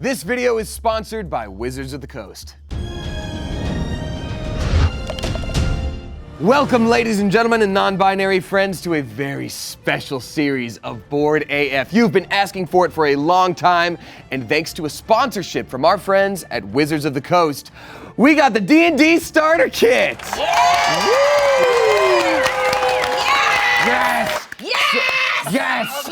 This video is sponsored by Wizards of the Coast. Welcome, ladies and gentlemen and non-binary friends, to a very special series of Bored AF. You've been asking for it for a long time, and thanks to a sponsorship from our friends at Wizards of the Coast, we got the D&D Starter Kit! Yeah! Yes! Yes! Yes!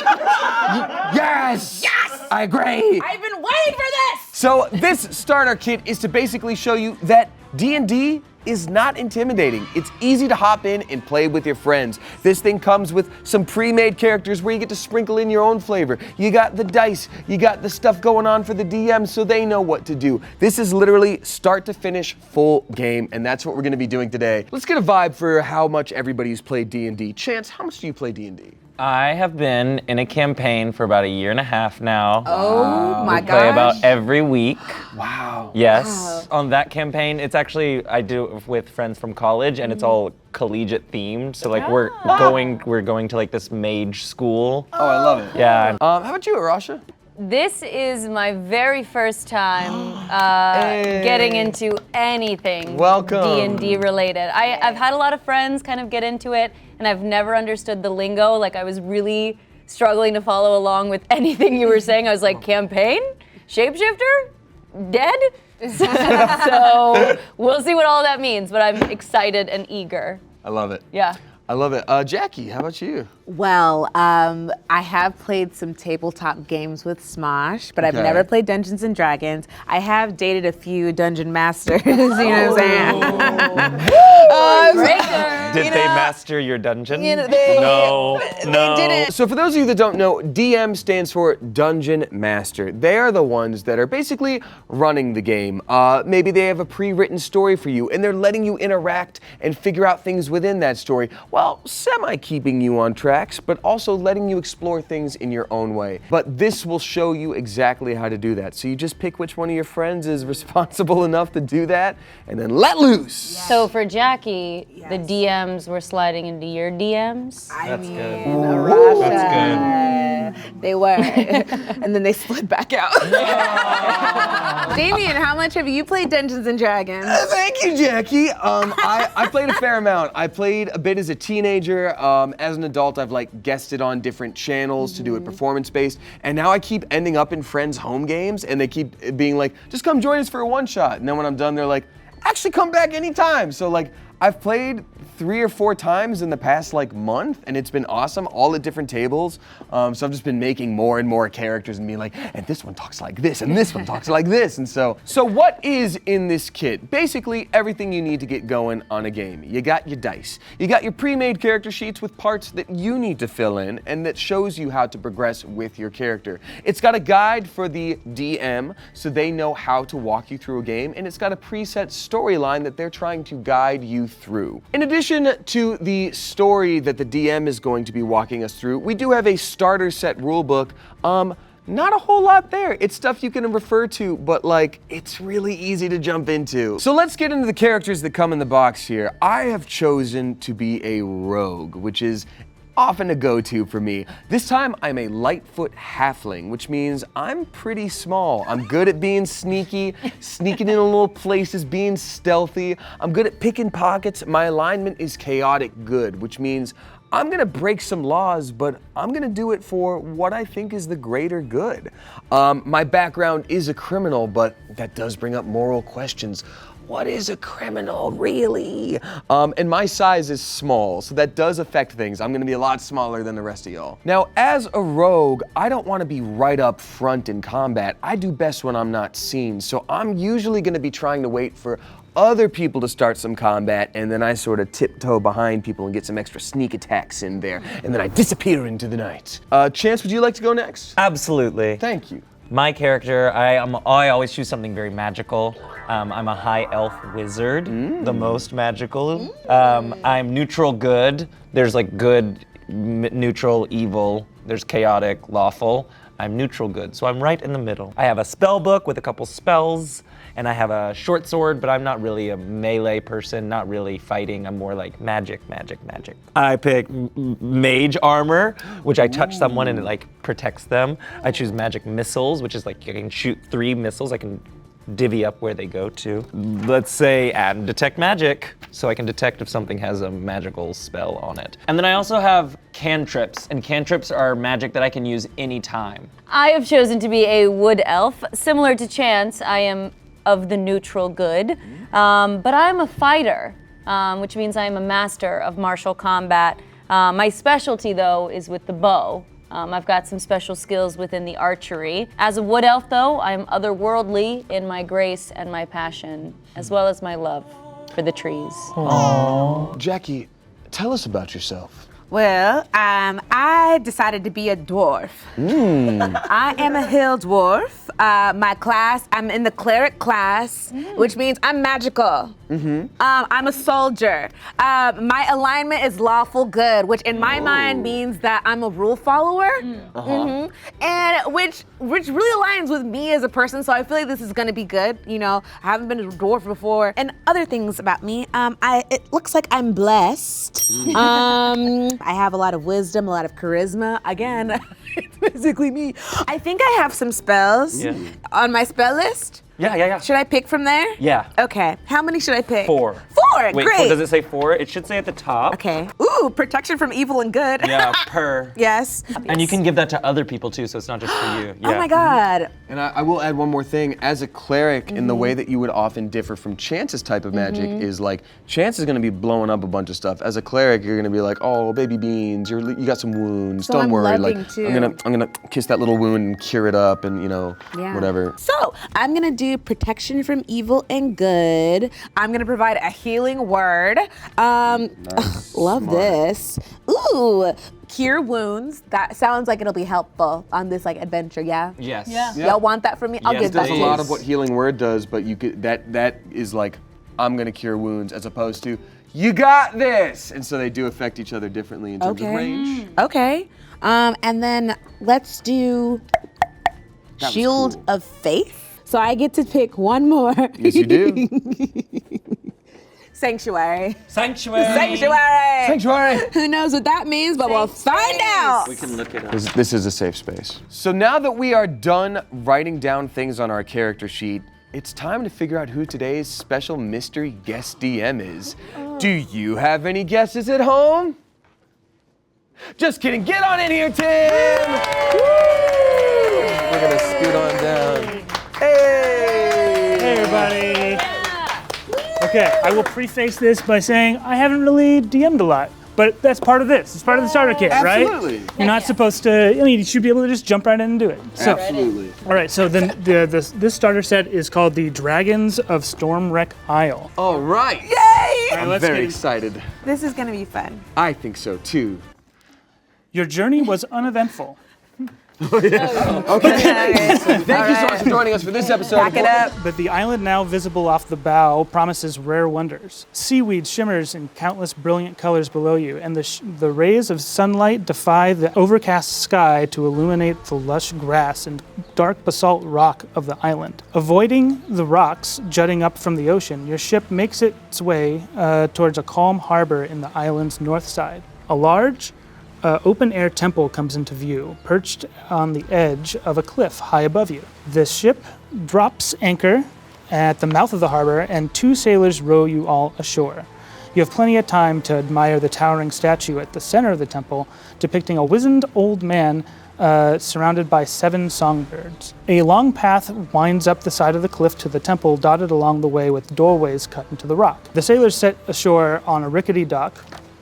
Yes! Yes! I agree! I've been waiting for this! So this starter kit is to basically show you that D&D is not intimidating. It's easy to hop in and play with your friends. This thing comes with some pre-made characters where you get to sprinkle in your own flavor. You got the dice, you got the stuff going on for the DM so they know what to do. This is literally start to finish full game, and that's what we're gonna be doing today. Let's get a vibe for how much everybody's played D&D. Chance, how much do you play D&D? I have been in a campaign for about 1.5 years now. Oh my We play about gosh. every week. Wow. Yes. On that campaign, it's actually, I do it with friends from college, and it's all collegiate themed. So like we're going to like this mage school. Oh, I love it. Yeah. How about you, Arasha? This is my very first time getting into anything Welcome. D&D related. I've had a lot of friends kind of get into it, and I've never understood the lingo. Like, I was really struggling to follow along with anything you were saying. I was like, campaign? Shapeshifter? Dead? So we'll see what all that means, but I'm excited and eager. I love it. Yeah. I love it. Jacqi, how about you? Well, I have played some tabletop games with Smosh, but I've Okay. never played Dungeons and Dragons. I have dated a few dungeon masters, you know what I'm saying? Did they master your dungeon? You know, no. didn't. So for those of you that don't know, DM stands for Dungeon Master. They are the ones that are basically running the game. Maybe they have a pre-written story for you, and they're letting you interact and figure out things within that story, while semi-keeping you on tracks, but also letting you explore things in your own way. But this will show you exactly how to do that. So you just pick which one of your friends is responsible enough to do that, and then let loose. So for Jacqi, the DMs were sliding into your DMs. That's good. Arasha, they were, and then they slid back out. Damien, how much have you played Dungeons and Dragons? Thank you, Jacqi. I played a fair amount. I played a bit as a teenager. As an adult, I've like guested on different channels to do it performance-based, and now I keep ending up in friends' home games, and they keep being like, just come join us for a one-shot. And then when I'm done, they're like, actually come back anytime. So like, I've played 3 or 4 times in the past like month, and it's been awesome, all at different tables. So I've just been making more and more characters and being like, and this one talks like this, and this one talks like this. And so what is in this kit? Basically everything you need to get going on a game. You got your dice. You got your pre-made character sheets with parts that you need to fill in and that shows you how to progress with your character. It's got a guide for the DM so they know how to walk you through a game, and it's got a preset storyline that they're trying to guide you through. In addition to the story that the DM is going to be walking us through, we do have a starter set rulebook. Not a whole lot there. It's stuff you can refer to, but like, it's really easy to jump into. So let's get into the characters that come in the box here. I have chosen to be a rogue, which is often a go-to for me. This time I'm a Lightfoot halfling, which means I'm pretty small. I'm good at being sneaky, sneaking in little places, being stealthy. I'm good at picking pockets. My alignment is chaotic good, which means I'm gonna break some laws, but I'm gonna do it for what I think is the greater good. My background is a criminal, but that does bring up moral questions. What is a criminal, really? And my size is small, so that does affect things. I'm gonna be a lot smaller than the rest of y'all. Now, as a rogue, I don't wanna be right up front in combat. I do best when I'm not seen, so I'm usually gonna be trying to wait for other people to start some combat, and then I sort of tiptoe behind people and get some extra sneak attacks in there, and then I disappear into the night. Chance, would you like to go next? Absolutely. Thank you. My character, I always choose something very magical. I'm a high elf wizard, the most magical. I'm neutral good. There's like good, neutral, evil. There's chaotic, lawful. I'm neutral good, so I'm right in the middle. I have a spell book with a couple spells, and I have a short sword, but I'm not really a melee person, not really fighting. I'm more like magic. I pick mage armor, which I touch someone and it like protects them. I choose magic missiles, which is like I can shoot 3 missiles. I can divvy up where they go to. Let's say add detect magic, so I can detect if something has a magical spell on it. And then I also have cantrips, and cantrips are magic that I can use anytime. I have chosen to be a wood elf. Similar to Chance, I am of the neutral good, but I'm a fighter, which means I am a master of martial combat. My specialty, though, is with the bow. I've got some special skills within the archery. As a wood elf, though, I'm otherworldly in my grace and my passion, as well as my love for the trees. Jacqi, tell us about yourself. Well, I decided to be a dwarf. I am a hill dwarf. My class, I'm in the cleric class, which means I'm magical. I'm a soldier. My alignment is lawful good, which in my mind means that I'm a rule follower, and which really aligns with me as a person. So I feel like this is gonna be good. You know, I haven't been a dwarf before. And other things about me, it looks like I'm blessed. I have a lot of wisdom, a lot of charisma. Again, it's basically me. I think I have some spells on my spell list. Yeah. Should I pick from there? Yeah. Okay. How many should I pick? 4. 4. Wait, Great. does it say 4? It should say at the top. Okay. Ooh, protection from evil and good. Yeah, per. Yes. And you can give that to other people too, so it's not just for you. Yeah. Oh my God. And I will add one more thing. As a cleric, in the way that you would often differ from Chance's type of magic is like, Chance is gonna be blowing up a bunch of stuff. As a cleric, you're gonna be like, oh, baby beans, you got some wounds. So Don't I'm worry. loving Like, too. I'm gonna kiss that little wound and cure it up, and whatever. So I'm gonna do protection from evil and good. I'm gonna provide a healing word. Love Smart. this. Ooh, cure wounds. That sounds like it'll be helpful on this like adventure. Yeah. Yes. Yeah. Y'all want that from me? I'll Yes, give It does that a to lot you. of what healing word does, but you could that is like, I'm gonna cure wounds, as opposed to, you got this, and so they do affect each other differently in terms of range. Okay. And then let's do was Shield cool. of Faith. So I get to pick one more. Yes, you do. Sanctuary. Sanctuary. Sanctuary. Sanctuary. Who knows what that means, but we'll find out. We can look it up. This is a safe space. So now that we are done writing down things on our character sheet, it's time to figure out who today's special mystery guest DM is. Do you have any guesses at home? Just kidding. Get on in here, Tim. Woo! We're gonna scoot on down. Hey! Hey everybody. Okay, I will preface this by saying I haven't really DM'd a lot, but that's part of this. It's part of the starter kit, right? Absolutely. You're not supposed to, you should be able to just jump right in and do it. So, Absolutely. all right, so then this starter set is called the Dragons of Stormwreck Isle. All right. Yay! All right, I'm let's very get- excited. This is gonna be fun. I think so too. Your journey was uneventful. Okay. Thank you so much for joining us for this episode. Back it up. But the island now visible off the bow promises rare wonders. Seaweed shimmers in countless brilliant colors below you, and the rays of sunlight defy the overcast sky to illuminate the lush grass and dark basalt rock of the island. Avoiding the rocks jutting up from the ocean, your ship makes its way towards a calm harbor in the island's north side. A large, open-air temple comes into view, perched on the edge of a cliff high above you. The ship drops anchor at the mouth of the harbor, and 2 sailors row you all ashore. You have plenty of time to admire the towering statue at the center of the temple, depicting a wizened old man surrounded by 7 songbirds. A long path winds up the side of the cliff to the temple, dotted along the way with doorways cut into the rock. The sailors set ashore on a rickety dock.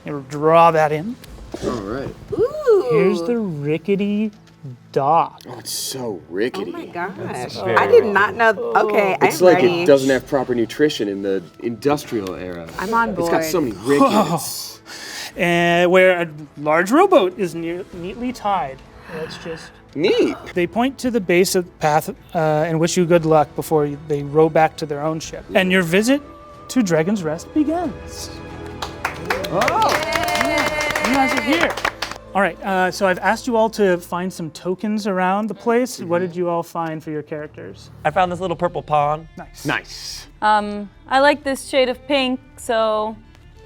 You draw that in. All right. Ooh. Here's the rickety dock. Oh, it's so rickety. Oh my gosh. very I did not know. Okay, It's I'm like ready. it doesn't have proper nutrition in the industrial era. I'm on It's got board. so many rickets. And where a large rowboat is neatly tied. Let's just... Neat. They point to the base of the path and wish you good luck before they row back to their own ship. And your visit to Dragon's Rest begins. Oh. You guys are here. All right, so I've asked you all to find some tokens around the place. What did you all find for your characters? I found this little purple pawn. Nice. Nice. I like this shade of pink, so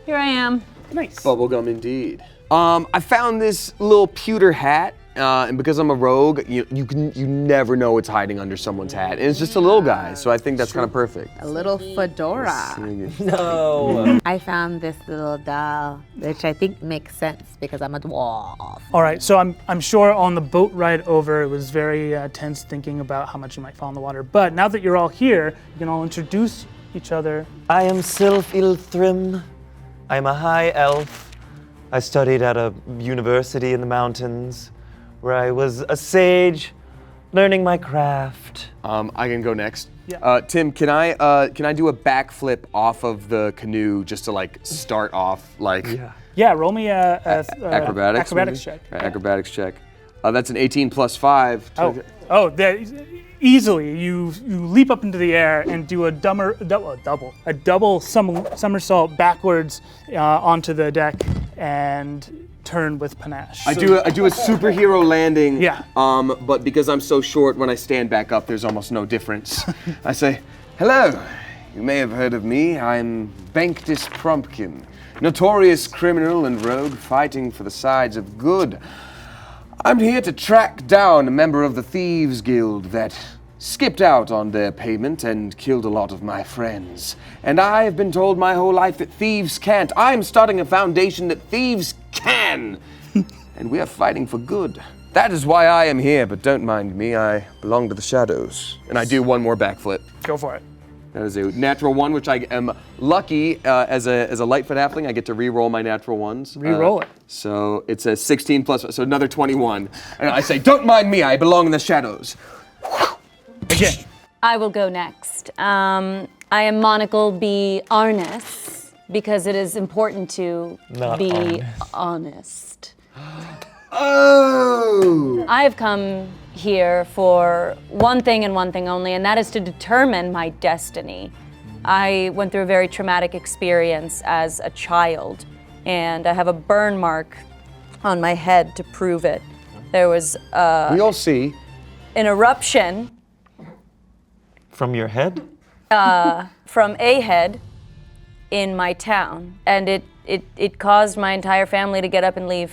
here I am. Nice. Bubblegum indeed. I found this little pewter hat, and because I'm a rogue, you never know what's hiding under someone's hat. And it's just a little guy, so I think that's kind of perfect. A little fedora. No. I found this little doll, which I think makes sense because I'm a dwarf. All right, so I'm sure on the boat ride over, it was very tense thinking about how much you might fall in the water. But now that you're all here, you can all introduce each other. I am Sylph Ilthrim. I'm a high elf. I studied at a university in the mountains where I was a sage learning my craft. I can go next. Yeah. Tim, can I do a backflip off of the canoe just to like start off like Yeah, roll me a acrobatics? maybe? check. Right, acrobatics check. That's an 18 plus 5. Easily. You leap up into the air and do a double somersault backwards onto the deck and turn with panache. I do a superhero landing. Yeah. But because I'm so short, when I stand back up, there's almost no difference. I say, "Hello. You may have heard of me. I'm Banktis Prumpkin, notorious criminal and rogue fighting for the sides of good. I'm here to track down a member of the Thieves Guild that skipped out on their payment and killed a lot of my friends. And I have been told my whole life that thieves can't. I'm starting a foundation that thieves can. And we are fighting for good. That is why I am here, but don't mind me. I belong to the shadows." And I do one more backflip. Go for it. That is a natural 1, which I am lucky as a Lightfoot halfling. I get to re-roll my natural ones. Re-roll it. So it's a 16 plus, so another 21. And I say, "Don't mind me, I belong in the shadows." Again. I will go next. I am Monocle B. Arnis because it is important to Not be honest. Oh! I have come here for one thing and one thing only, and that is to determine my destiny. I went through a very traumatic experience as a child, and I have a burn mark on my head to prove it. There was We all see. an eruption From your head? from a head in my town, and it caused my entire family to get up and leave.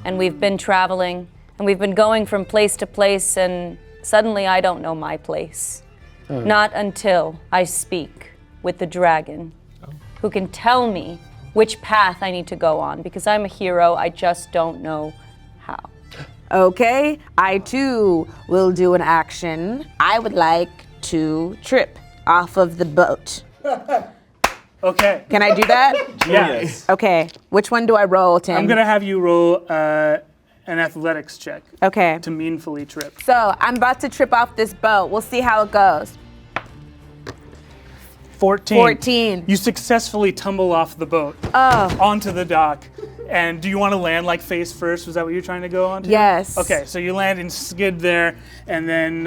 And we've been traveling, and we've been going from place to place, and suddenly I don't know my place. Not until I speak with the dragon, who can tell me which path I need to go on, because I'm a hero, I just don't know how. Okay, I too will do an action. I would like to trip off of the boat. Okay. Can I do that? Yes. Okay, which one do I roll, Tim? I'm gonna have you roll an athletics check Okay. to meaningfully trip. So I'm about to trip off this boat. We'll see how it goes. 14. 14. You successfully tumble off the boat onto the dock. And do you want to land like face first? Was that what you're trying to go on to? Yes. Okay, so you land and skid there, and then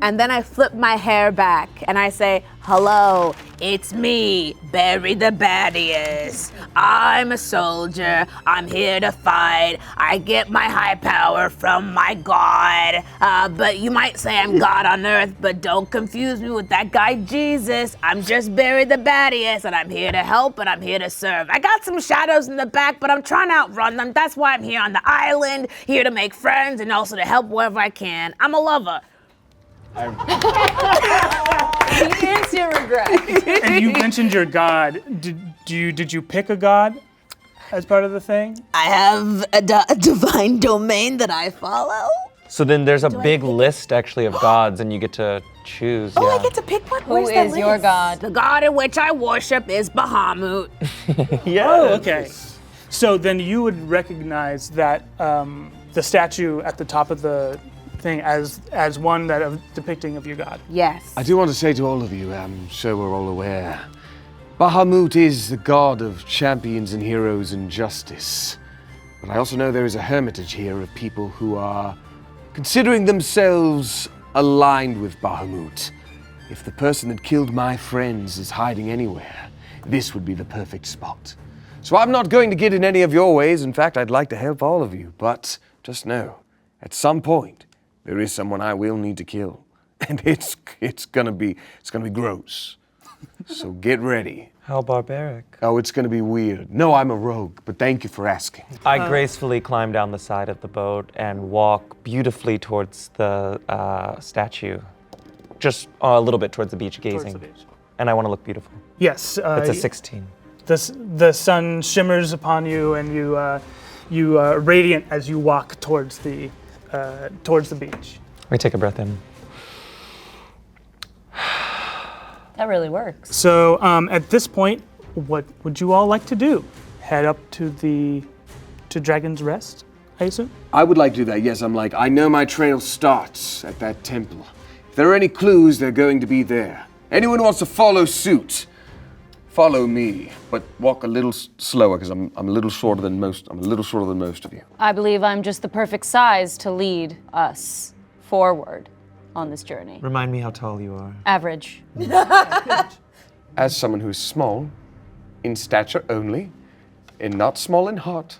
And then I flip my hair back and I say, "Hello, it's me, Barry the Baddiest. I'm a soldier. I'm here to fight. I get my high power from my god. But you might say I'm God on earth, but don't confuse me with that guy Jesus. I'm just Barry the Baddiest, and I'm here to help and I'm here to serve. I got some shadows in the back, but I'm trying to outrun them. That's why I'm here on the island, here to make friends and also to help wherever I can. I'm a lover." Instant regret. and you mentioned your god. Did you pick a god as part of the thing? I have a divine domain that I follow. So then there's a big list actually of gods, and you get to choose. Oh, yeah. I get to pick one? Who Where's that is your list? god? The god in which I worship is Bahamut. Yeah. Oh, okay. So then you would recognize that the statue at the top of the thing as one that of depicting of your god. Yes. I do want to say to all of you, I'm sure we're all aware, Bahamut is the god of champions and heroes and justice. But I also know there is a hermitage here of people who are considering themselves aligned with Bahamut. If the person that killed my friends is hiding anywhere, this would be the perfect spot. So I'm not going to get in any of your ways. In fact, I'd like to help all of you. But just know, at some point, there is someone I will need to kill. And it's gonna be gross. So get ready. How barbaric. Oh, it's gonna be weird. No, I'm a rogue, but thank you for asking. I gracefully climb down the side of the boat and walk beautifully towards the statue. Just a little bit towards the beach, gazing. Towards the beach. And I want to look beautiful. Yes. It's a 16. The sun shimmers upon you, and you radiant as you walk towards the beach. Let me take a breath in. That really works. So at this point, what would you all like to do? Head up to Dragon's Rest, I assume? I would like to do that, yes. I know my trail starts at that temple. If there are any clues, they're going to be there. Anyone who wants to follow suit, follow me, but walk a little slower because I'm a little shorter than most. I'm a little shorter than most of you. I believe I'm just the perfect size to lead us forward on this journey. Remind me how tall you are. Average. As someone who's small, in stature only, and not small in heart,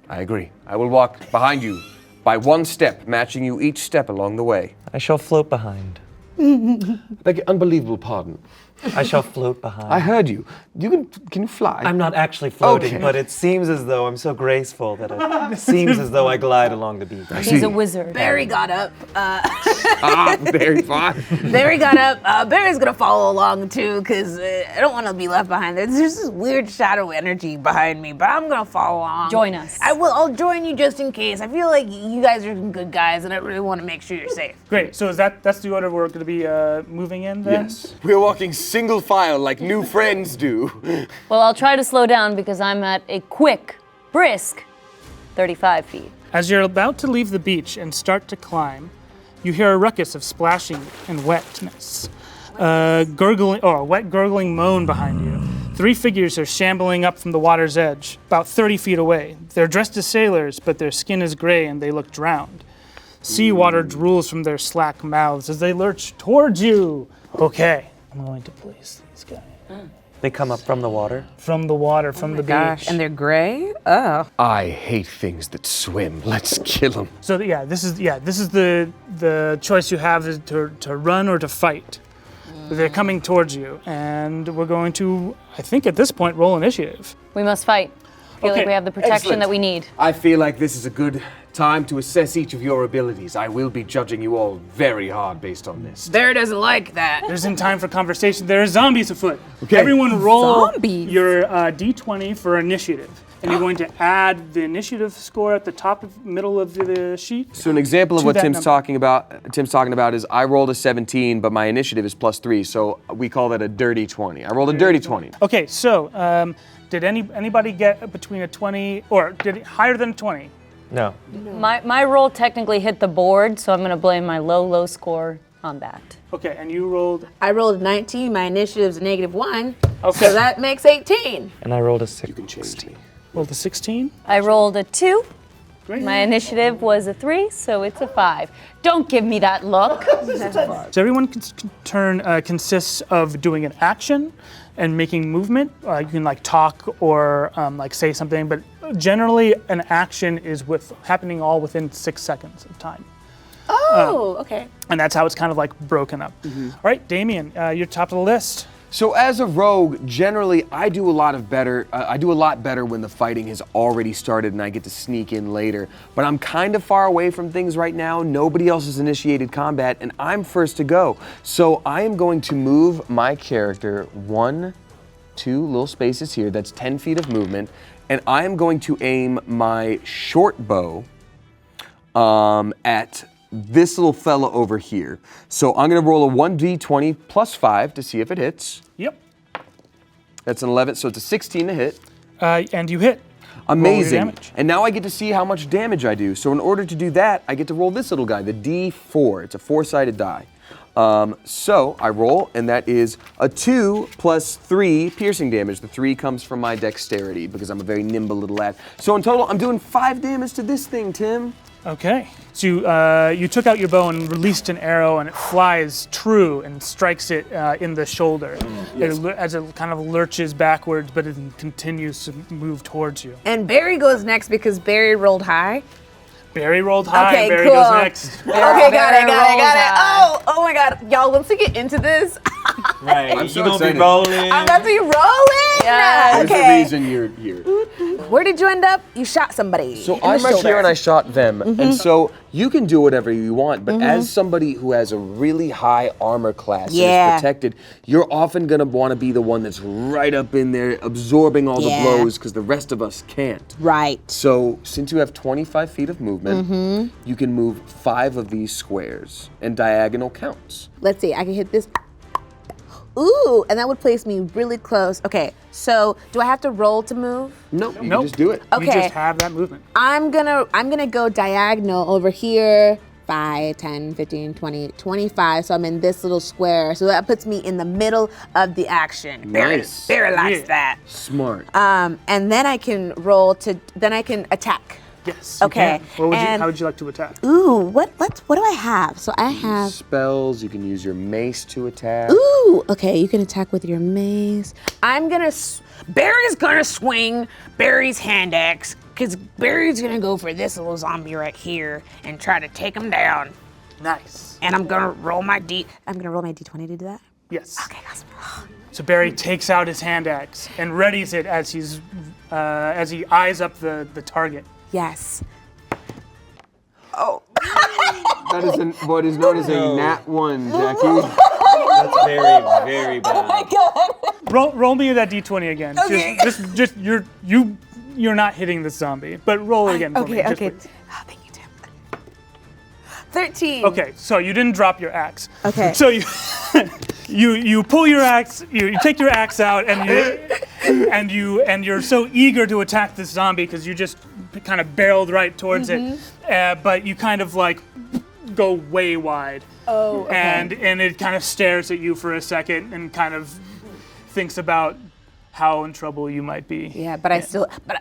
I agree. I will walk behind you by one step, matching you each step along the way. I shall float behind. I beg your unbelievable pardon. I shall float behind. I heard you. Can you fly? I'm not actually floating, Okay. but it seems as though I'm so graceful that it seems as though I glide along the beach. He's a wizard. Barry got up. Very fine. Barry got up. Barry's gonna follow along too, cause I don't want to be left behind. There's this weird shadow energy behind me, but I'm gonna follow along. Join us. I'll join you just in case. I feel like you guys are some good guys, and I really want to make sure you're safe. Great. So that's the order we're going to be moving in then? Yes. We're walking single file like new friends do. Well, I'll try to slow down because I'm at a quick, brisk 35 feet. As you're about to leave the beach and start to climb, you hear a ruckus of splashing and wetness. A wet gurgling moan behind you. 3 figures are shambling up from the water's edge, about 30 feet away. They're dressed as sailors, but their skin is gray and they look drowned. Seawater drools from their slack mouths as they lurch towards you. Okay, I'm going to place these guys. They come up from the water. From the water, from the beach. And they're gray? Oh. I hate things that swim. Let's kill them. So this is the choice you have is to run or to fight. They're coming towards you, and we're going to, I think at this point, roll initiative. We must fight. Feel like Okay, we have the protection excellent. that we need. I feel like this is a good time to assess each of your abilities. I will be judging you all very hard based on this. Barry doesn't like that. There isn't time for conversation. There are zombies afoot. Okay. Everyone roll Zombies? your D20 for initiative. And you're going to add the initiative score at the middle of the sheet. So an example of To what that Tim's number. talking about is I rolled a 17, but my initiative is +3, so we call that a dirty 20. I rolled a dirty 20. Okay, so did anybody get between a 20 or did it higher than a 20? No. My roll technically hit the board, so I'm going to blame my low score on that. Okay, and you rolled. I rolled 19. My initiative's -1. Okay. So that makes 18. And I rolled a 6. You can change me. Rolled a 16. I rolled a 2. Great. My initiative was a 3, so it's a 5. Don't give me that look. So everyone turn consists of doing an action and making movement. You can talk or say something, but generally an action is happening all within 6 seconds of time. Oh, okay. And that's how it's kind of broken up. All right, Damien, you're top of the list. So as a rogue, generally I do a lot better when the fighting has already started and I get to sneak in later. But I'm kind of far away from things right now. Nobody else has initiated combat and I'm first to go. So I am going to move my character 1, 2 little spaces here. That's 10 feet of movement. And I am going to aim my short bow at this little fella over here. So I'm gonna roll a 1d20 +5 to see if it hits. Yep. That's an 11, so it's a 16 to hit. And you hit. Amazing. damage. And now I get to see how much damage I do. So in order to do that, I get to roll this little guy, the D4. It's a 4-sided die. So I roll, and that is a 2 + 3 piercing damage. The 3 comes from my dexterity because I'm a very nimble little lad. So in total, I'm doing 5 damage to this thing, Tim. Okay. So you took out your bow and released an arrow, and it flies true and strikes it in the shoulder. As it kind of lurches backwards, but it continues to move towards you. And Barry goes next because Barry rolled high. Barry rolled high. Okay, Barry cool. goes next. Okay, got it. high. Oh my God, y'all! Once we get into this, Right. I'm so you gonna excited. be rolling. I'm about to be rolling. Yes. There's the Okay. reason you're here. Where did you end up? You shot somebody. So in the I'm right shoulder. here and I shot them. And so you can do whatever you want, but as somebody who has a really high armor class and Yeah. is protected, you're often gonna wanna be the one that's right up in there absorbing all the Yeah. blows because the rest of us can't. Right. So since you have 25 feet of movement, you can move 5 of these squares and diagonal counts. Let's see. I can hit this. Ooh, and that would place me really close. Okay, so do I have to roll to move? No, you can Nope. just do it. You Okay. just have that movement. I'm gonna go diagonal over here. 5, 10, 15, 20, 25. So I'm in this little square. So that puts me in the middle of the action. Nice. Barry likes Yeah. that. Smart. And then I can roll to. Then I can attack. Yes. you Okay, can. and- How would you like to attack? Ooh, what do I have? So I have. Spells, you can use your mace to attack. Ooh, okay, you can attack with your mace. Barry's gonna swing Barry's hand axe, because Barry's gonna go for this little zombie right here and try to take him down. Nice. And I'm gonna roll my D20 to do that. Yes. Okay, awesome. So Barry takes out his hand axe and readies it as he eyes up the target. Yes. That is what is known as a nat 1, Jacqi. That's very, very bad. Roll me that D20 again. Okay. Just you're not hitting the zombie, but roll it again for me. Okay, just okay. please. Oh, thank you, Tim. 13. Okay, so you didn't drop your axe. Okay. So you you pull your axe, you take your axe out, and you're so eager to attack this zombie because you just kind of barreled right towards it, but you kind of like go way wide. Oh, okay. And it kind of stares at you for a second and kind of thinks about how in trouble you might be. Yeah, but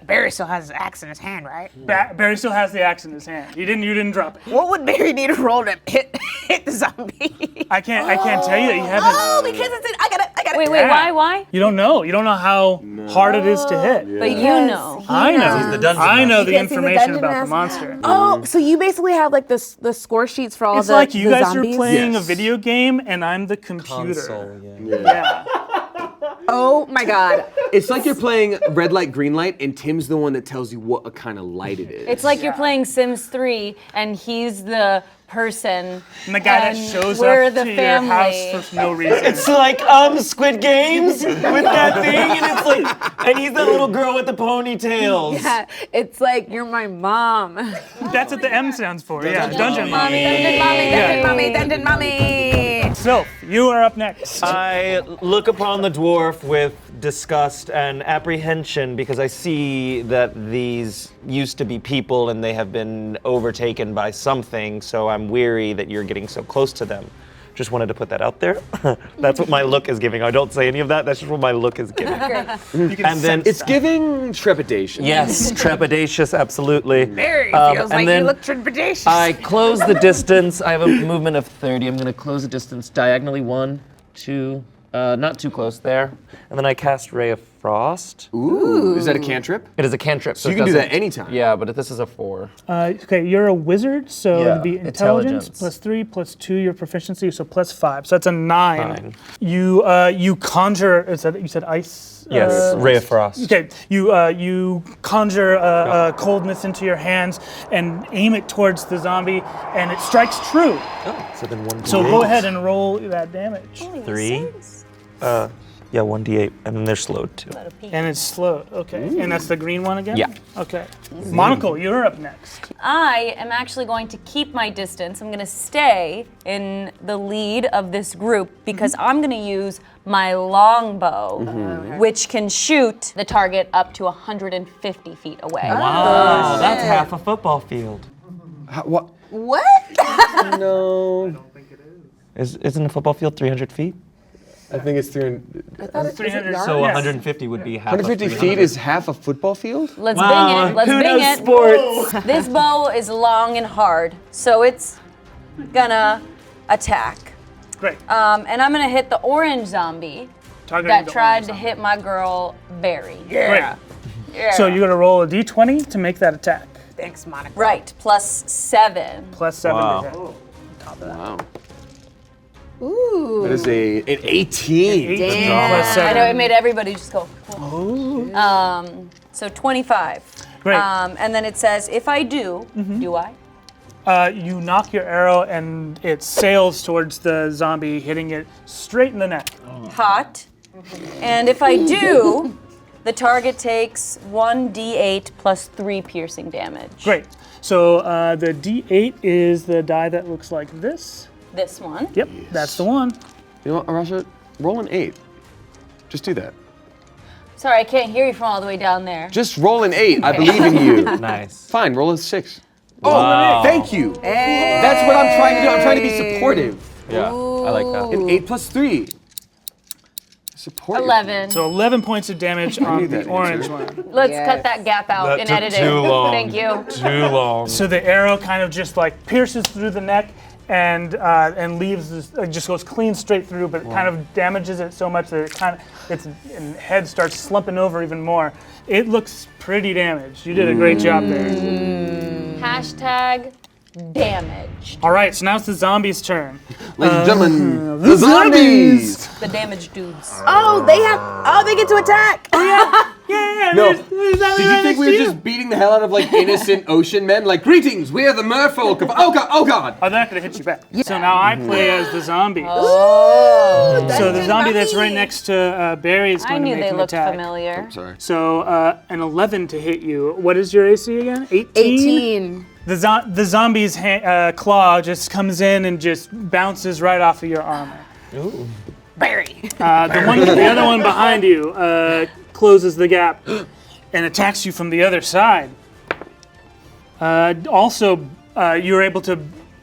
Barry still has his axe in his hand, right? Barry still has the axe in his hand. You didn't drop it. What would Barry need to roll to hit the zombie? I can't tell you that you haven't. Oh, because I got it. Wait, why? You don't know. You don't know how hard it is to hit. But you know. I know. He's the dungeon I know the Because he's the information dungeon about the master. monster. Oh, so you basically have like the score sheets for all It's the like you the guys zombies? are playing a Yes. video game and I'm the computer. Console, Yeah. Oh my God. It's like you're playing red light, green light, and Tim's the one that tells you what kind of light it is. It's like you're playing Sims 3 and he's the person. And the guy that and shows we're up the to family. your house for no reason. It's like Squid Games with that thing, and it's like, and he's that little girl with the ponytails. Yeah, it's like you're my mom. That's what the M stands for. Yeah, dungeon Mommy, mommy. Dungeon mommy. Sylph, you are up next. I look upon the dwarf with disgust and apprehension because I see that these used to be people and they have been overtaken by something, so I'm weary that you're getting so close to them. Just wanted to put that out there. That's what my look is giving. I don't say any of that. That's just what my look is giving. And then It's giving trepidation. yes, trepidatious, absolutely. Barry Um, feels and like then you look trepidatious. I close the distance. I have a movement of 30. I'm going to close the distance diagonally. 1, 2, not too close there. And then I cast Ray of Frost. Ooh. Is that a cantrip? It is a cantrip. So you it can do that doesn't- anytime. Yeah, but this is a 4. Okay, you're a wizard, so Yeah, it'd be intelligence intelligence. +3 +2 your proficiency, so +5. So that's a 9. 9. You conjure. You said ice. Yes, Ray of Frost. Okay, you conjure coldness into your hands and aim it towards the zombie, and it strikes true. So then 1d8. So go ahead and roll that damage. 3. Yeah, 1d8, and then they're slowed too. And it's slowed. Okay, and that's the green one again. Yeah. Okay, Monocle, you're up next. I am actually going to keep my distance. I'm going to stay in the lead of this group because I'm going to use my longbow, which can shoot the target up to 150 feet away. Wow, that's half a football field. What? What? No. Isn't a football field 300 feet? I think it's 300. 300 So yes. 150 would be half. 150 of feet 300. is half a football field? Let's Wow, bing it. Let's who bing knows it. sports? This bow is long and hard, so it's gonna attack. Great. And I'm gonna hit the orange zombie Targeting that the tried orange to zombie. hit my girl Barry. Great. So you're gonna roll a d20 to make that attack. Thanks, Monica. Right, +7. Plus 7 Wow. to hit. Wow. Ooh. That is an 18. 18 Damn. plus I 7. know it made everybody just go. So 25. Great. And then it says, if I do, do I? You knock your arrow and it sails towards the zombie, hitting it straight in the neck. Hot. And if I do, the target takes 1d8 plus 3 piercing damage. Great. So the d8 is the die that looks like this. This one. Yep, that's the one. You know what, Arasha? Roll an 8. Just do that. Sorry, I can't hear you from all the way down there. Just roll an 8. I believe in you. Nice. Fine, roll a 6. Wow. Oh, thank you. That's what I'm trying to do. I'm trying to be supportive. Yeah, I like that. An 8 plus 3. Support. your 11. So 11 points of damage knew on that the orange answer. one. Let's Yes. cut that gap out in editing. Thank you. Too long. So the arrow kind of just like pierces through the neck and leaves this, just goes clean straight through, but it kind of damages it so much that it kind of its head starts slumping over even more. It looks pretty damaged. You did a great job there. Hashtag damage. All right, so now it's the zombies' turn. Ladies and gentlemen, the zombies! The damage dudes. Oh, they get to attack. Yeah, No. Did you think we were just beating the hell out of like innocent ocean men? Like, greetings, we are the merfolk of. Oh god, oh god! Oh, they're not gonna hit you back. So now I play as the zombies. Oh, So the zombie that's right next to Barry is I going to knew make they an looked attack. familiar. Sorry. So an 11 to hit you. What is your AC again? 18? 18. The zombie's claw just comes in and just bounces right off of your armor. Barry. The other one behind you closes the gap and attacks you from the other side. Also, you're able to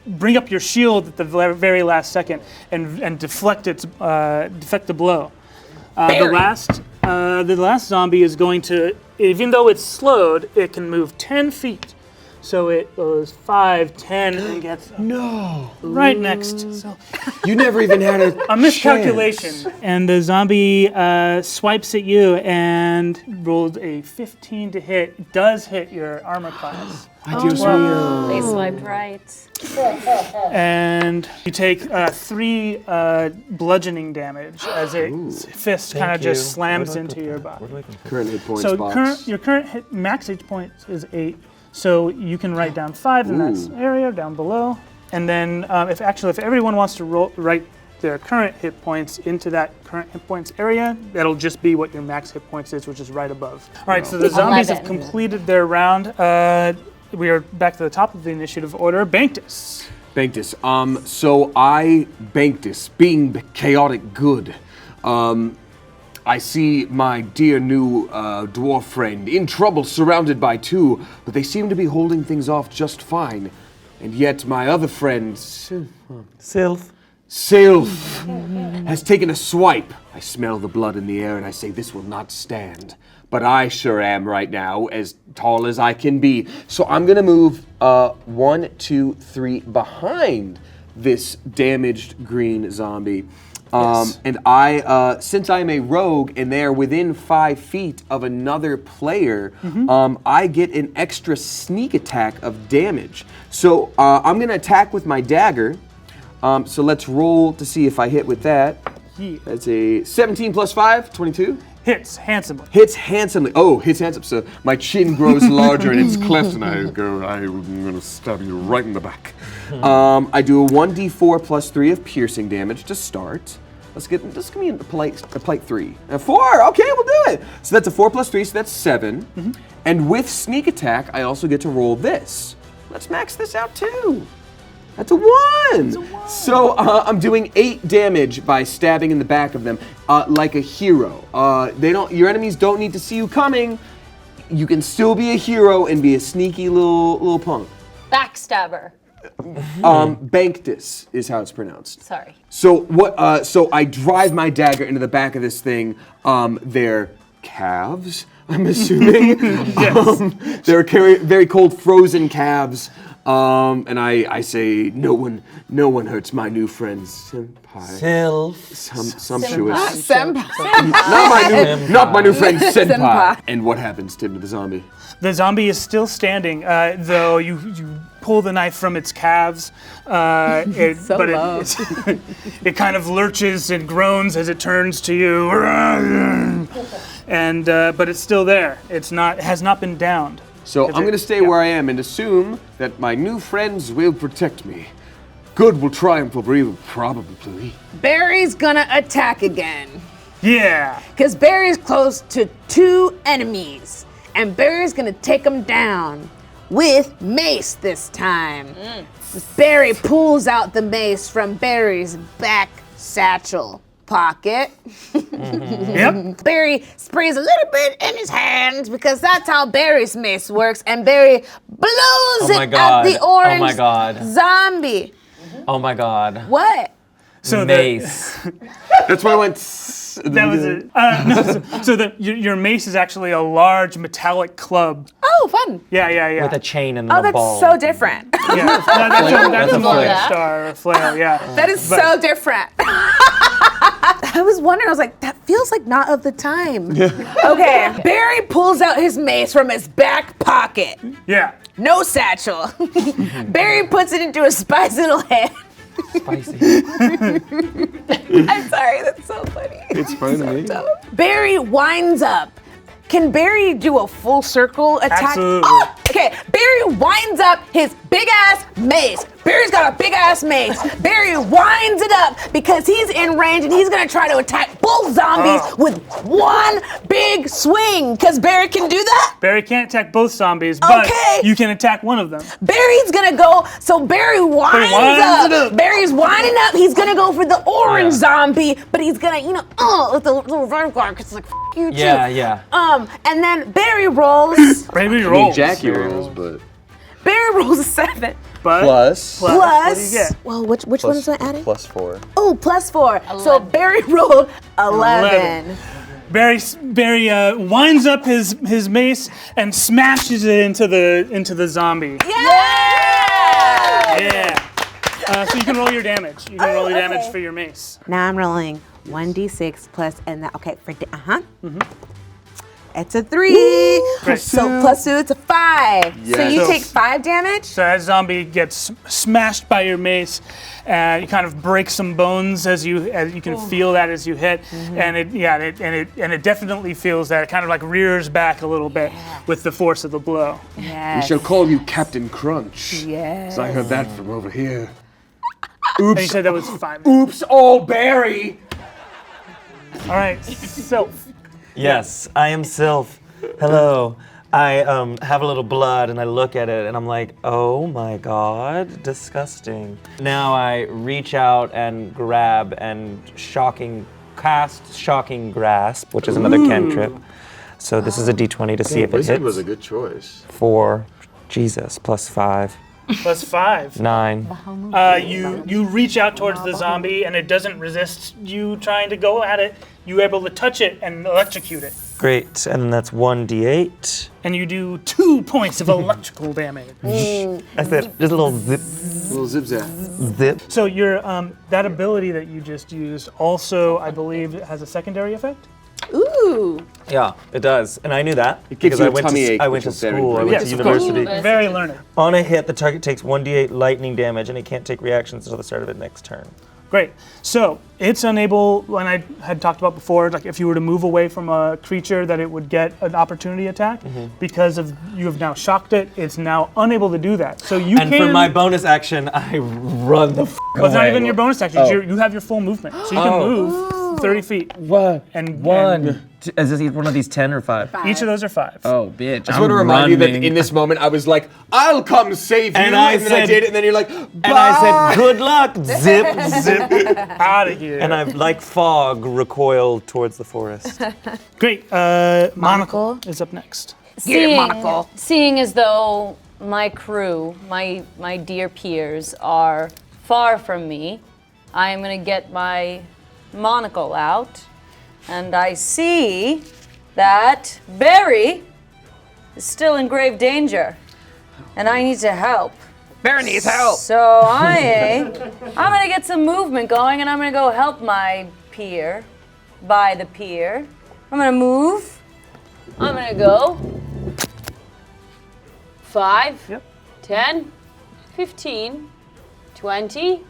bring up your shield at the very last second and deflect the blow. The last zombie is going to, even though it's slowed, it can move 10 feet. So it goes 5, 10, and gets right next. So You never even had a miscalculation. chance. And the zombie swipes at you and rolled a 15 to hit. It does hit your armor class. They swiped right. And you take 3 bludgeoning damage as its fist kind of just slams into your body. Current hit points So box. your current max hit points is 8. So you can write down 5 in that area down below. And then if everyone wants to write their current hit points into that current hit points area, that'll just be what your max hit points is, which is right above. All right, so the zombies have 11. completed their round. We are back to the top of the initiative order. Banktus. Banktus. So I Banktus, being chaotic good. I see my dear new dwarf friend in trouble, surrounded by 2, but they seem to be holding things off just fine. And yet my other friend, Sylph. Sylph, has taken a swipe. I smell the blood in the air and I say this will not stand. But I sure am right now, as tall as I can be. So I'm gonna move 1, 2, 3 behind this damaged green zombie. And I, since I'm a rogue and they're within 5 feet of another player, I get an extra sneak attack of damage. So I'm gonna attack with my dagger. So let's roll to see if I hit with that. Yeah. That's a 17 plus 5, 22. Hits handsomely. Hits handsomely. Oh, hits handsome. So my chin grows larger and it's cleft, and I'm gonna stab you right in the back. I do a 1d4 plus 3 of piercing damage to start. Just give me a polite 3. 4. Okay, we'll do it. So that's a 4 plus 3, so that's 7. And with sneak attack, I also get to roll this. Let's max this out too. That's a 1. So I'm doing 8 damage by stabbing in the back of them, like a hero. Your enemies don't need to see you coming. You can still be a hero and be a sneaky little punk. Backstabber. Banktis is how it's pronounced. Sorry. So what? So I drive my dagger into the back of this thing. They're calves, I'm assuming. They're very cold, frozen calves. And I say, no one hurts my new friend, senpai. Sumptuous. Not my new friend, senpai. And what happens, Tim, to the zombie? The zombie is still standing, though you pull the knife from its calves. It kind of lurches and groans as it turns to you. And but it's still there. It has not been downed. So I'm going to stay where I am and assume that my new friends will protect me. Good will triumph over evil, probably. Barry's gonna attack again. Yeah. Because Barry's close to 2 enemies. And Barry's gonna take them down with mace this time. Barry pulls out the mace from Barry's back satchel pocket. Yep. Barry sprays a little bit in his hands because that's how Barry's mace works. And Barry blows it at the orange zombie. Oh my God. What? So Mace. That's why I went. That was it. So your mace is actually a large metallic club. Oh, fun. Yeah. With a chain and a Oh, that's ball. so different. Yeah. No, that's a Flail. flame star or flail. Yeah. That is so different. I was wondering, I was like, that feels like not of the time. Okay. Barry pulls out his mace from his back pocket. Yeah. No satchel. Barry puts it into a spicy little hand. Spicy. I'm sorry, that's so funny. It's fine to me. Barry winds up. Can Barry do a full circle attack? Absolutely. Oh, okay, Barry winds up his big ass mace. Barry's got a big ass mace. Barry winds it up because he's in range and he's gonna try to attack both zombies with one big swing. Cause Barry can do that. Barry can't attack both zombies, but you can attack one of them. Barry's gonna go, so Barry winds up. Barry's winding up. He's gonna go for the orange zombie, but he's gonna, with the little red guard, cause it's like, f you too. Yeah. And then Barry rolls. Barry rolls. Jacqi rolls, but. Barry rolls a 7. But Plus. what do you get? Well, which one is I adding? +4. Oh, +4. So Barry rolled 11. Barry winds up his mace and smashes it into the zombie. Yeah. So you can roll your damage. You can roll your damage for your mace. Now I'm rolling 1d6 plus, and that, okay, for, It's a 3. So +2, it's a 5. Yes. So you So- take 5 damage? So that zombie gets smashed by your mace, and you kind of break some bones as you can feel that as you hit, and it definitely feels that. It kind of like rears back a little bit with the force of the blow. We Yes. shall call you Captain Crunch. Yes. 'Cause I heard that from over here. And you said that was 5. Oops, oh, Barry! All right, Sylph. Yes, I am Sylph. Hello. I have a little blood and I look at it and I'm like, oh my God, disgusting. Now I reach out and grab and cast Shocking Grasp, which is another cantrip. So this is a d20 to see if it Wizard hits. was a good choice. 4, Jesus, +5, +5. 9. You reach out towards the zombie and it doesn't resist you trying to go at it. You're able to touch it and electrocute it. Great, and then that's 1d8. And you do 2 points of electrical damage. I said, just a little zip, Little zip zap. zip. So your that ability that you just used also, I believe, has a secondary effect? Ooh. Yeah, it does, and I knew that It gives because you I a went tummy to ache, I went which to is very school. I important. went to Yes, of course. university. Very learned. On a hit, the target takes 1d8 lightning damage, and it can't take reactions until the start of its next turn. Great. So it's unable, when I had talked about before, like if you were to move away from a creature that it would get an opportunity attack, because of you have now shocked it, it's now unable to do that. So you And can. for my bonus action, I run the well, it's not away. even your bonus action. You have your full movement, so you can move 30 feet. What? And Is this one of these 10 or 5? Each of those are 5. Oh, bitch. I just want to remind you that in this moment I was like, I'll come save you, And and, I then I said- did it, and then you're like, bye. And I said, good luck, zip, zip. Out of here. And I, like fog, recoil towards the forest. Great. Monocle is up next. Get it, Monocle. Seeing as though my crew, my dear peers, are far from me, I am going to get my monocle out, and I see that Barry is still in grave danger, and I need to help. Barry needs help. So I'm gonna get some movement going, and I'm gonna go help my peer by the pier. I'm gonna move. I'm gonna go 5, 10, 15, 20,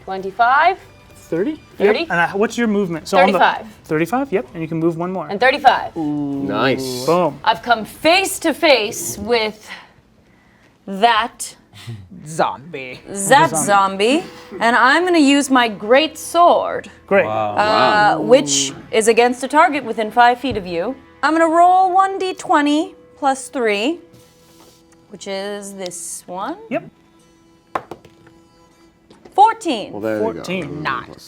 25, 30? 30. Yep. And what's your movement? So 35. 35, yep. And you can move one more. and 35. Nice. Boom. I've come face to face with that Zombie. zombie, and I'm gonna use my great sword, Great. which is against a target within 5 feet of you. I'm gonna roll 1d20 plus 3, which is this one. Yep. 14. Well, there 14. you go. Nice.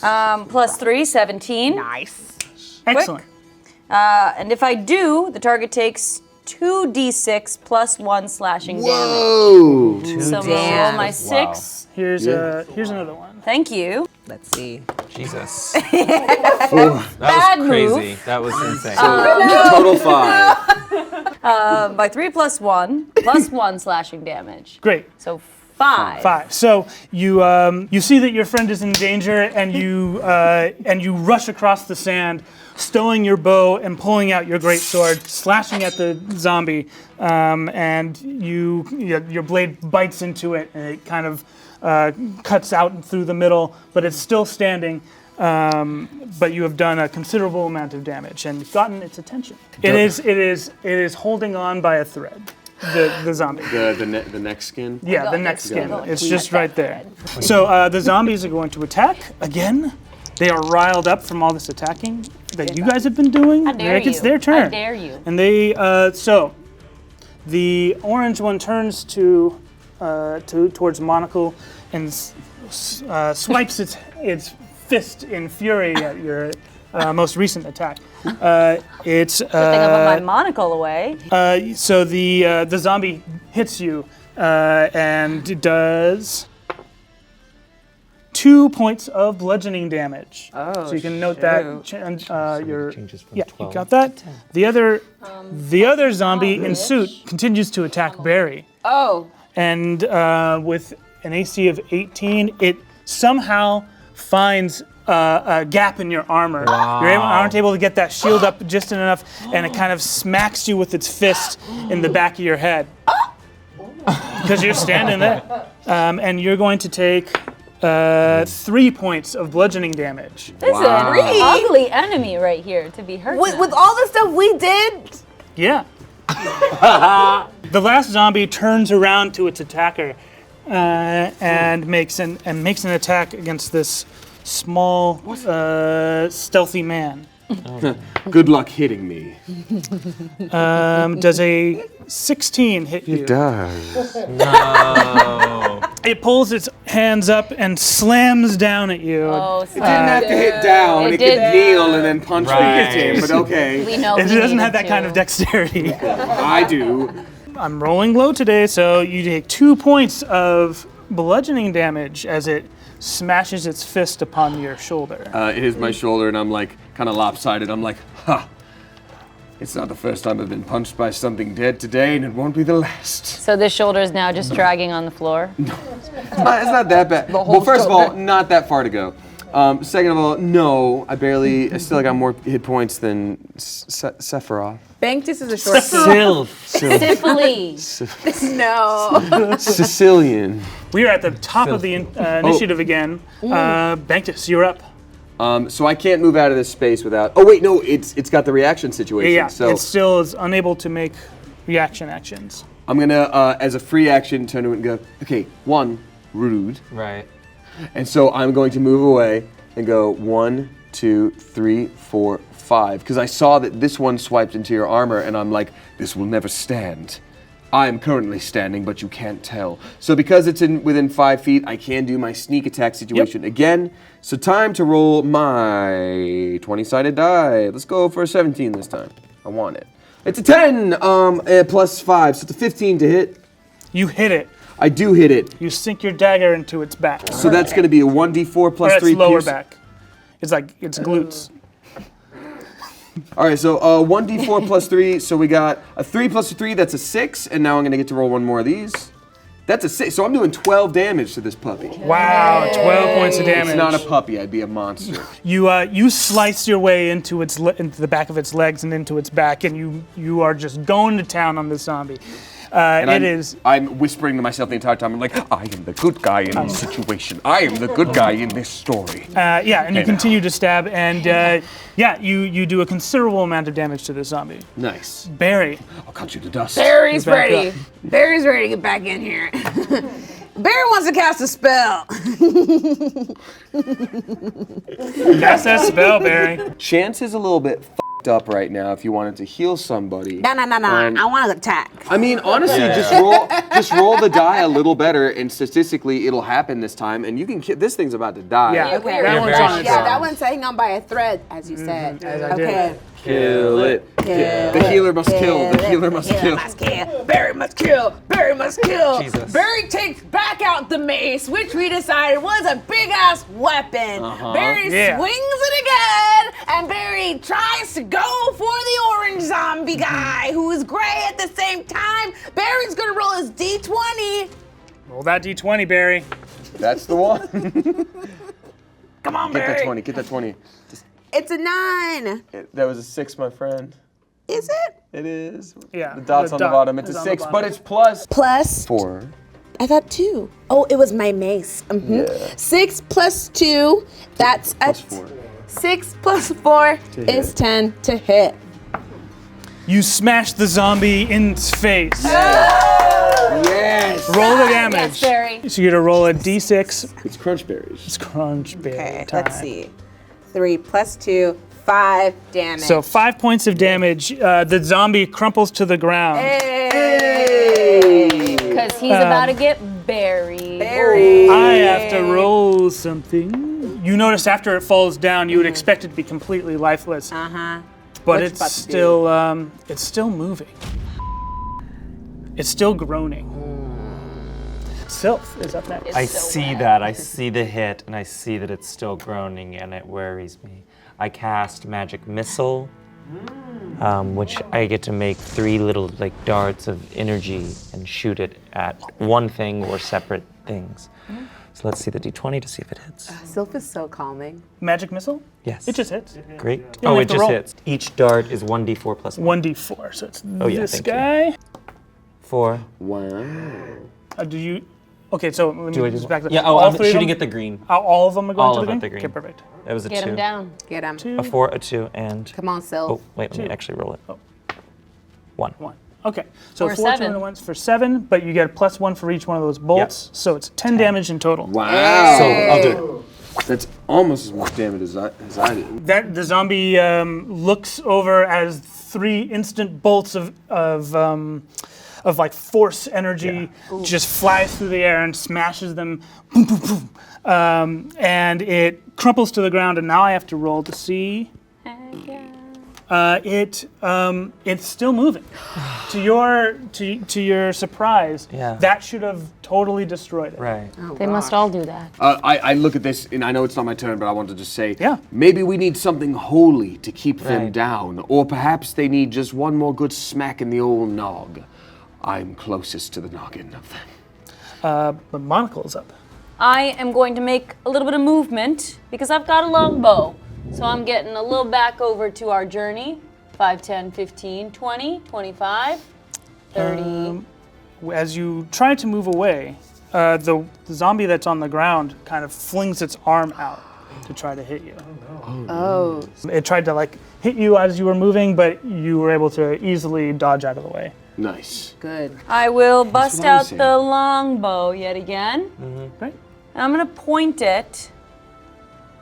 Plus 3, 17. Nice. Excellent. And if I do, the target takes 2d6 plus 1 slashing damage. Whoa! So I'm gonna roll Damn. my 6. Here's another one. Thank you. Let's see. Jesus. That was Bad crazy. move. That was insane. Total 5. By 3 plus 1, plus 1 slashing damage. Great. So 5. 5. So you see that your friend is in danger, and you rush across the sand, stowing your bow and pulling out your great sword, slashing at the zombie, and your blade bites into it, and it kind of cuts out through the middle, but it's still standing. But you have done a considerable amount of damage and gotten its attention. It is holding on by a thread. The zombie. The neck skin. Yeah, the neck skin. It's just right there. So the zombies are going to attack again. They are riled up from all this attacking that you guys have been doing. How dare It's you. their turn. How dare you. And they so the orange one turns towards Monocle and swipes its fist in fury at your most recent attack. It's Good thing I put my monocle away. so the zombie hits you and does 2 points of bludgeoning damage. Oh, so you can note that. Your Changes from yeah, 12. you got that. The other zombie in suit continues to attack Barry, Oh. and with an AC of 18, it somehow finds a gap in your armor. Wow. You aren't able to get that shield up just enough, and it kind of smacks you with its fist in the back of your head. Because you're standing there. And you're going to take 3 points of bludgeoning damage. This is an ugly enemy right here to be hurt. With all the stuff we did, Yeah. The last zombie turns around to its attacker and makes an attack against this small, stealthy man. Good luck hitting me. Does a 16 hit you? It does. No. It pulls its hands up and slams down at you. Oh, It didn't have to hit down. It It did. could kneel and then punch Right. me in, but okay. we know It we doesn't needed have that kind to. of dexterity. I do. I'm rolling low today, so you take 2 points of bludgeoning damage as it smashes its fist upon your shoulder. It hits my shoulder and I'm like kind of lopsided. I'm like, ha. It's not the first time I've been punched by something dead today, and it won't be the last. So this shoulder is now just dragging on the floor. It's not that bad. Well, first of all, not that far to go. Second of all, no, I still got more hit points than Sephiroth. Banktis is a short Syphilis. No. Sicilian. We are at the top of the initiative again. Banktis, you're up. So I can't move out of this space without. Oh wait, no, it's got the reaction situation. Yeah, So it still is unable to make reaction actions. I'm gonna, as a free action, turn to it and go. Okay, 1, rude, Right. and so I'm going to move away and go 1, 2, 3, 4, 5, because I saw that this one swiped into your armor, and I'm like, this will never stand. I am currently standing, but you can't tell. So because it's within 5 feet, I can do my sneak attack situation again. So time to roll my 20-sided die. Let's go for a 17 this time. I want it. It's a 10 plus 5, so it's a 15 to hit. You hit it. I do hit it. You sink your dagger into its back. So that's going to be a 1d4 plus Or 3 its lower pierce. back. It's like its glutes. All right, so 1d4 plus 3. So we got a 3 plus a 3. That's a 6. And now I'm going to get to roll one more of these. That's a 6. So I'm doing 12 damage to this puppy. Wow, 12 points of damage. It's not a puppy. I'd be a monster. You slice your way into into the back of its legs and into its back, and you are just going to town on this zombie. I'm whispering to myself the entire time. I'm like, I am the good guy in this situation. I am the good guy in this story. And you Hey, continue to stab, and you do a considerable amount of damage to this zombie. Nice. Barry. I'll cut you to dust. Barry's You're back ready. Barry's ready to get back in here. Barry wants to cast a spell. Cast that spell, Barry. Chance is a little bit f***ed up right now if you wanted to heal somebody. No. I want to attack. I mean, honestly, just roll the die a little better, and statistically, it'll happen this time, and you can this thing's about to die. Yeah, Okay. that one's very on its Yeah, own. that one's hanging on by a thread, as you said. as I did. Okay. Kill it. The healer must kill. The healer must kill. Barry must kill. Barry must kill. Jesus. Barry takes back out the mace, which we decided was a big ass weapon. Barry Yeah. swings it again, and Barry tries to go for the orange zombie guy who is gray at the same time. Barry's gonna roll his d20. Roll that d20, Barry. That's the one. Come on, Get Barry. that 20. Get that 20. It's a 9. That was a 6, my friend. Is it? It is. Yeah, The dot's the on the dot bottom. It's is a on the 6, bottom. but it's plus Plus 4. I thought 2. Oh, it was my mace. Yeah. 6 plus 2, that's Plus a 4. 6 plus 4 To is hit. 10 to hit. You smash the zombie in its face. Yes. Roll the damage. Yes, Barry. So you're gonna roll a d6. It's crunch berries. It's crunch berry Okay, time. let's see. 3 plus 2, 5 damage. So 5 points of damage. The zombie crumples to the ground. Because he's about to get buried. Barry. I have to roll something. You notice after it falls down, you would expect it to be completely lifeless, Uh-huh. but What you it's about to do? still moving. It's still groaning. Sylph is up next. I see that. I see the hit, and I see that it's still groaning, and it worries me. I cast Magic Missile, which I get to make 3 little darts of energy and shoot it at one thing or separate things. So let's see the d20 to see if it hits. Sylph is so calming. Magic missile? Yes. It just hits. Great. don't Oh, have it to just roll. hits. Each dart is 1d4 plus 1. 1d4. So it's Oh, yeah, this thank you. guy. 4. Wow. Do you? Okay, so let Do I me do just back that. Yeah, oh, all I'm three of shooting them? at the green. All of them are going All to of the it, green? the green. Okay, perfect. That was a Get 2. him down. Get him. 2, A 4, a 2, and... Come on, Sylph. Oh, wait, let me actually roll it. 1. 1. Okay, so Or 4 2 7. and 1's for 7, but you get a +1 for each one of those bolts, so it's 10 damage in total. Wow. So I'll do it. That's almost as much damage as I did. That the zombie looks over as 3 instant bolts of like force energy just flies through the air and smashes them, boom, boom, boom, and it crumples to the ground. And now I have to roll to see. It's still moving. To your surprise, Yeah. that should have totally destroyed it. Right. They must all do that. I look at this, and I know it's not my turn, but I want to just say, Yeah. maybe we need something holy to keep them Right. down, or perhaps they need just one more good smack in the old nog. I'm closest to the noggin of them. But Monocle's up. I am going to make a little bit of movement because I've got a long bow. So I'm getting a little back over to our journey. 5, 10, 15, 20, 25, 30. As you try to move away, the zombie that's on the ground kind of flings its arm out to try to hit you. Oh. It tried to hit you as you were moving, but you were able to easily dodge out of the way. Nice. Good. I will bust what I was out saying. the longbow yet again. Right? And I'm gonna point it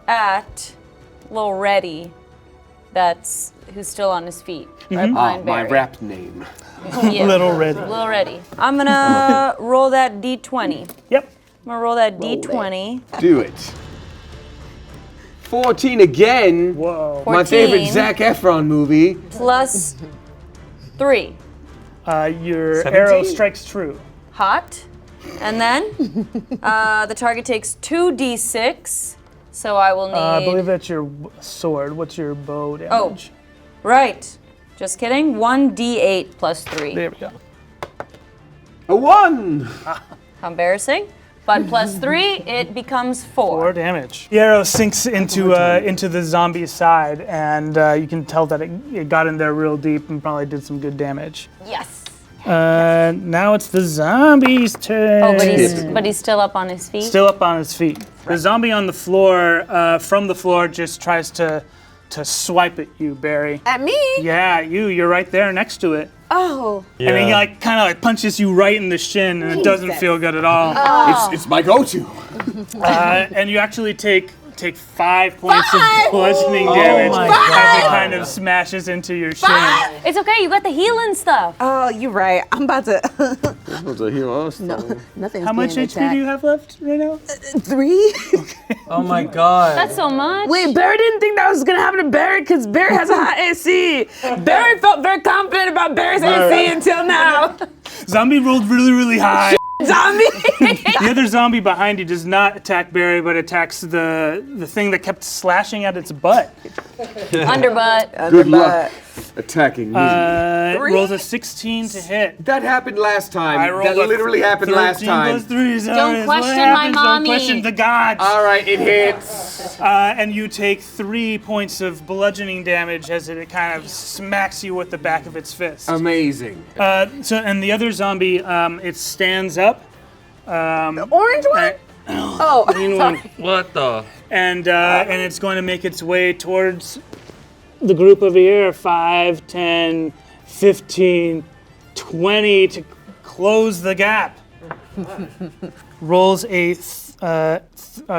at little Reddy, who's still on his feet. Right behind My Barry. rap name. Yeah. Little Reddy. Little Reddy. I'm gonna roll that D20. Yep. I'm gonna roll that D20. Do it. 14 again. Whoa. My favorite 14. Zac Efron movie. Plus 3. Your 17. arrow strikes true. hot. And then the target takes 2d6. So I will need. I believe that's your sword. What's your bow damage? Right. Just kidding. 1d8 plus 3. There we go. A 1! How embarrassing. But plus 3, it becomes 4. 4 damage. The arrow sinks into the zombie's side, and you can tell that it got in there real deep and probably did some good damage. Yes. Now it's the zombie's turn. Oh, but he's still up on his feet? Still up on his feet. The zombie on the floor, from the floor, just tries to swipe at you, Barry. At me? Yeah, you're right there next to it. Oh. Yeah. And he kind of punches you right in the shin, and it doesn't feel good at all. It's my go-to. And you actually take 5 points of bludgeoning damage my as it kind of smashes into your shin. It's okay, you got the healing stuff. Oh, you're right. I'm about to. No. Nothing's How much HP do you have left right now? 3? Oh my god. That's so much. Wait, Barry didn't think that was gonna happen to Barry because Barry has a high AC. Barry felt very confident about Barry's AC until now. Zombie rolled really, really high. Zombie. The other zombie behind you does not attack Barry, but attacks the thing that kept slashing at its butt. Underbutt. Good luck attacking me. It rolls a 16 to hit. That happened last time. I rolled That a literally happened last 13 time. plus 3 is Don't what question my happens. mommy. Don't question the gods. All right, it hits. And you take 3 points of bludgeoning damage as it kind of smacks you with the back of its fist. Amazing. And the other zombie, it stands up. Orange one? Oh, Green one. What the? And it's going to make its way towards the group over here. 5, 10, 15, 20 to close the gap. Rolls a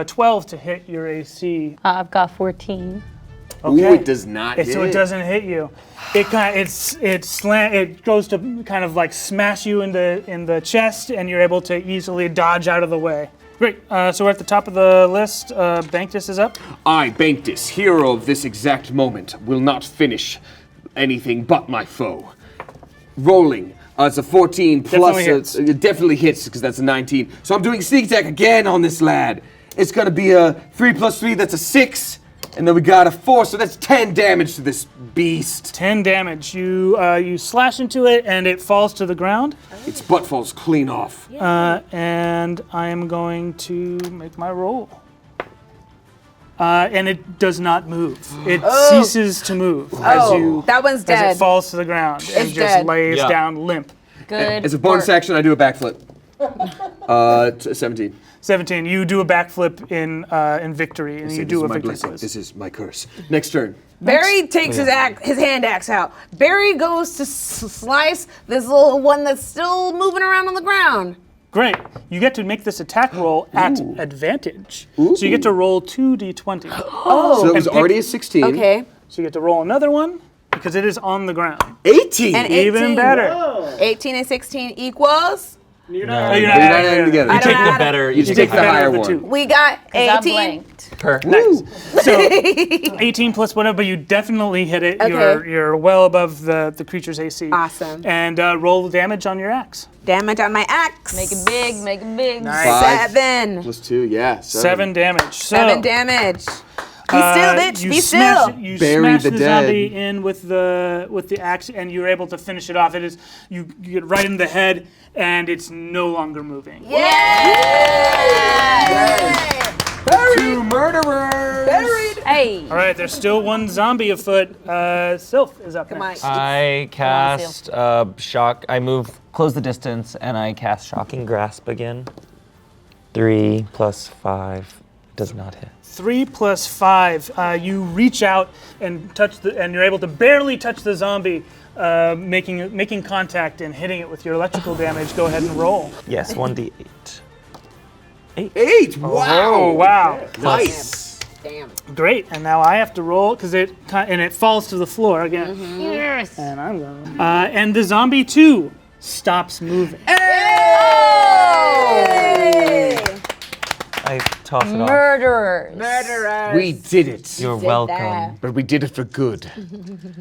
12 to hit your AC. I've got 14. Ooh, it does not hit. So it doesn't hit you. It goes to kind of like smash you in the chest, and you're able to easily dodge out of the way. Great. So we're at the top of the list. Banktis is up. I, Banktis, hero of this exact moment, will not finish anything but my foe. Rolling. It's a 14 plus. Definitely hits. It definitely hits because that's a 19. So I'm doing sneak attack again on this lad. It's gonna be a 3 plus 3. That's a 6. And then we got a 4, so that's 10 damage to this beast. 10 damage. You slash into it, and it falls to the ground. Its butt falls clean off. And I am going to make my roll. And it does not move. It ceases to move that one's as dead. it falls to the ground and It's just dead. lays Yeah. down limp. Good. As a bonus work. action, I do a backflip. 17. 17. You do a backflip in victory, and Say, you this do is a my victory blessing. quiz. This is my curse. Next turn. Barry takes his hand axe out. Barry goes to slice this little one that's still moving around on the ground. Great. You get to make this attack roll at advantage. So you get to roll 2d20. So that was pick- already a 16. Okay. So you get to roll another one because it is on the ground. 18. And Even 18. better. 18 and 16 equals. You're No. not You're not adding together. I You don't take know the how to- better. You You take take the the better higher of the one. two. We got 'Cause I 18. blanked. Nice. So 18 plus whatever, but you definitely hit it. Okay. You're well above the creature's AC. Awesome. And roll damage on your axe. Damage on my axe. Make it big, make it big. Nice. 7. Plus 2, yeah. 7 damage. So, 7 damage. Be still, bitch. you Be smash, still. You Bury smash the the dead. zombie in with the axe, and you're able to finish it off. It is you get right in the head, and it's no longer moving. Two murderers. Hey. All right, there's still one zombie afoot. Sylph is up Come on. next. I cast shock. I move, close the distance, and I cast shocking grasp again. 3 plus 5 does not hit. 3 plus 5. You reach out and and you're able to barely touch the zombie, making contact and hitting it with your electrical damage. Go ahead and roll. Yes, 1d8. 8. Wow. Oh wow! Nice. Damn. Great. And now I have to roll because it falls to the floor again. Yes. And I'm going. And the zombie too stops moving. I Toss it off. Murderers. We did it. You're welcome. But we did it for good.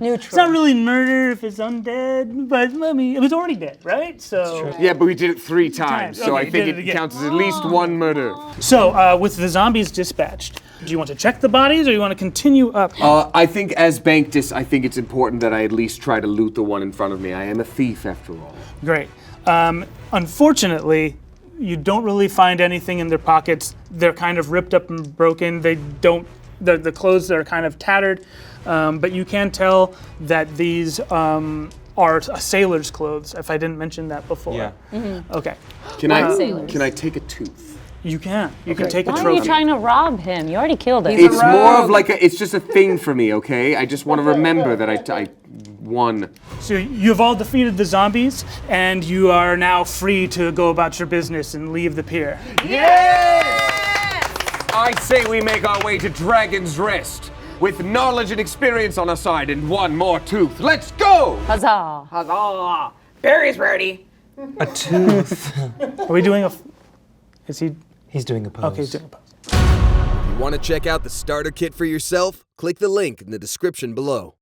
It's not really murder if it's undead, but I mean, it was already dead, right? So. Yeah, but we did it 3 times, so Okay, I think did it it again. counts as at least 1 murder. So, with the zombies dispatched, do you want to check the bodies or you want to continue up? I think as Banktis, I think it's important that I at least try to loot the one in front of me. I am a thief after all. Great. Unfortunately, you don't really find anything in their pockets. They're kind of ripped up and broken. They don't. The clothes are kind of tattered, but you can tell that these are sailor's clothes. If I didn't mention that before. Yeah. Okay. Can I Sailors. take a tooth? You can. You can take a Why are trophy. you trying to rob him? You already killed him. It's more of like it's just a thing for me, okay? I just want to remember that I won. So you've all defeated the zombies, and you are now free to go about your business and leave the pier. I say we make our way to Dragon's Rest with knowledge and experience on our side and 1 more tooth. Let's go! Huzzah. Barry's ready. A tooth. Are we doing a? Is he? He's doing a pose. Okay, he's doing a pose. You want to check out the starter kit for yourself? Click the link in the description below.